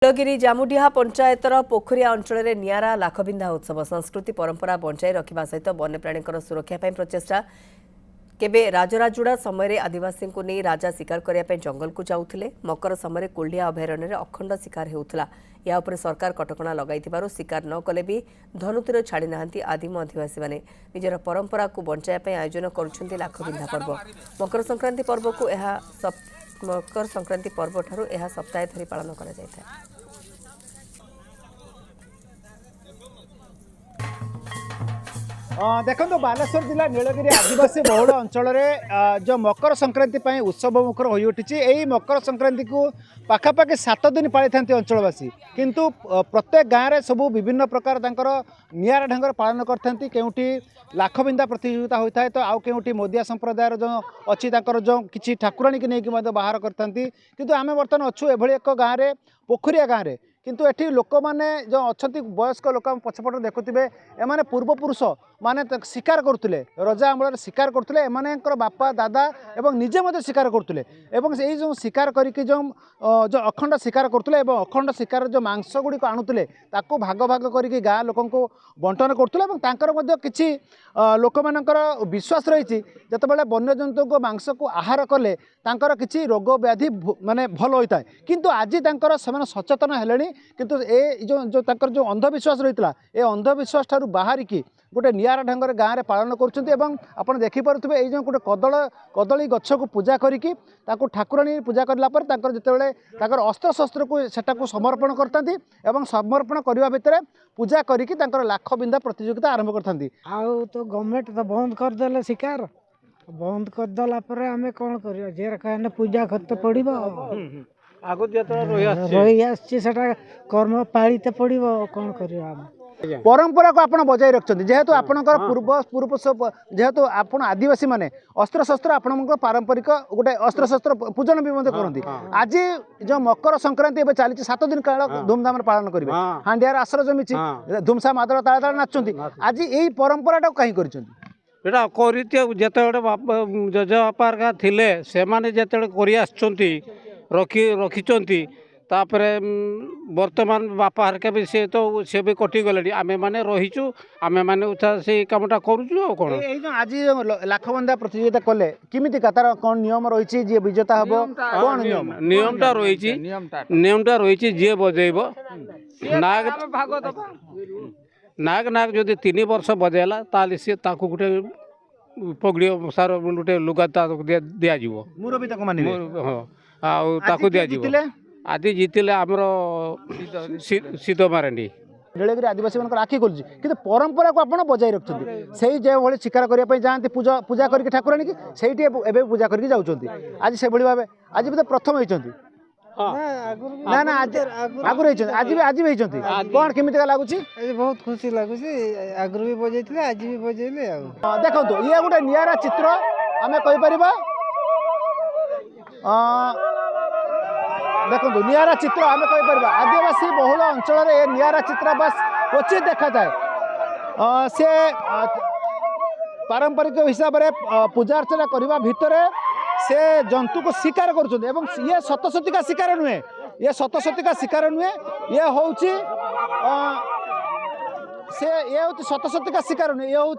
ନୀଳଗିରି ଜାମୁଡିହା ପଞ୍ଚାୟତର ପୋଖରିଆ ଅଞ୍ଚଳରେ ନିଆରା ଲାଖବିନ୍ଧା ଉତ୍ସବ ସଂସ୍କୃତି ପରମ୍ପରା ବଞ୍ଚାଇ ରଖିବା ସହିତ ବନ୍ୟପ୍ରାଣୀଙ୍କର ସୁରକ୍ଷା ପାଇଁ ପ୍ରଚେଷ୍ଟା। କେବେ ରାଜରାଜୁଡ଼ା ସମୟରେ ଆଦିବାସୀଙ୍କୁ ନେଇ ରାଜା ଶିକାର କରିବା ପାଇଁ ଜଙ୍ଗଲକୁ ଯାଉଥିଲେ। ମକର ସମୟରେ କୁଲଡିଆ ଅଭୟାରଣ୍ୟରେ ଅଖଣ୍ଡ ଶିକାର ହେଉଥିଲା। ଏହା ଉପରେ ସରକାର କଟକଣା ଲଗାଇଥିବାରୁ ଶିକାର ନ କଲେ ବି ଧନୁତୀର ଛାଡ଼ି ନାହାନ୍ତି ଆଦିମ ଅଧିବାସୀମାନେ। ନିଜର ପରମ୍ପରାକୁ ବଞ୍ଚାଇବା ପାଇଁ ଆୟୋଜନ କରୁଛନ୍ତି ଲାଖବିନ୍ଧା ପର୍ବ। ମକର ସଂକ୍ରାନ୍ତି ପର୍ବଠାରୁ ଏହା ସପ୍ତାହେ ଧରି ପାଳନ କରାଯାଇଥାଏ। देखो बालेश्वर जिला नीलगिरी आदिवासी बहुल अंचल जो मकर संक्रांति उत्सव मुखर हो उठी। यही मकर संक्रांति को पाखापाखि 7 दिन पाली था अंचलवासी, किंतु प्रत्येक गाँव में सब विभिन्न प्रकार निरा ढंग पालन करते। केउठी लाखबिंदा प्रतियोगिता होता है तो आउ केउठी मोदिया संप्रदायर जो अच्छी जो किसी ठाकुराणी की नहीं बाहर करते। किंतु आम बर्तमान अच्छु एभली एक गाँव में पोखरिया गाँव में, किंतु एठी लोक माने जो अच्छा वयस्क लोक पछपट देखुवे एमाने पूर्वपुरुष माने शिकार करुले, रजा अमल शिकार करुले। एमानकर बापा दादा एवं निजे मध्य शिकार करुले एवं यही जो शिकार करके जो अखंड शिकार करुले एवं अखंड शिकार जो मांस गुड़िक आणुले ताकू भाग भाग करके गाँ लोक बंटन करुले। किसी लोक मानकर विश्वास रही जितेबाला वन्यजंतु को मांस को आहार कले तांकर किसी रोग व्याधि माने भल होता है। किंतु आज तांकर से सचेतन हेलेनी, किंतु ए जो तांकर जो अंधविश्वास रही है अंधविश्वास ठारू बाहर की गोटे निरा ढंग गाँव में पालन कर देखिपे। ये जो गोटे कदली गछ को पूजा करके ठाकुराणी पूजा करापर जिते अस्त्र शस्त्र को सेटा समर्पण करते और समर्पण करने भितर पूजा करके लाखबिंदा प्रतियोगिता आरंभ करते। आउ तो गवर्नमेंट तो बंद करदे शिकार बंद करदेला आम कौन कर पूजा करते पड़ो आगु रही आसा कर्म पाते पड़ो कौन कर परंपरा को आपण बजाय रखते। जेहेतु आपणकर पूर्वपुरुष जेहेतु आपण आदिवासी माने अस्त्र शस्त्र आपण पारंपरिक गोटे अस्त्र शस्त्र पूजन भी करती। आज जो मकर संक्रांति चली 7 दिन काल धूमधाम पालन करेंगे। हांडियार आश्रय जमी धूमसा मादल ताला ताला नाचुंती। आज यही परंपराटा कहीं एटा करते बाप जजबापा थिले से माने जेते करि आछंती रखी तापर वर्तमान बापा हरका भी सी तो सी भी कटि गले आमे माने रहीचु आमे माने से कामटा करूचु। कौन आज लाखबंदा प्रतियोगिता कले किमिति तार कौन नियम रही जी विजेता हम कौन नियमटा रही जी बजेब नाग नाग नाग जदि 3 वर्ष बजेला ताले सी ताकू गोटे पगड़ी सार गोटे लुगा दिज्व मुरबी मानि ताकू दिज्व। आज जीतिले आमर शीत मारांडी नीलगिरी आदिवासी मान आखि खोलुची, कि परंपरा को आप बजाय रखते। से जो भाई शिकार करने जाती पूजा करके ठाकुराणी की सही पूजा करके जाऊँच। आज से भाव आज भी प्रथम होती ना ना आगुरी आज भी कौन केमी लगुच बहुत खुशी लगुच आगु भी बजे आज भी बजेले। देखो ये गोटे निरा चित्र आम कहीपर देखो निरा चित्र आम कहीपर आदिवासी बहुल अंचल निरा चित्र बस क्वचित देखा जाए। से पारंपरिक हिसाब से पूजा अर्चना करने भितर से जंतु को शिकार कर ये सतसती शिकार नुहे, ये सतसती शिकार नुहे, ये हूँ सतसती शिकार नुहे, ये हूँ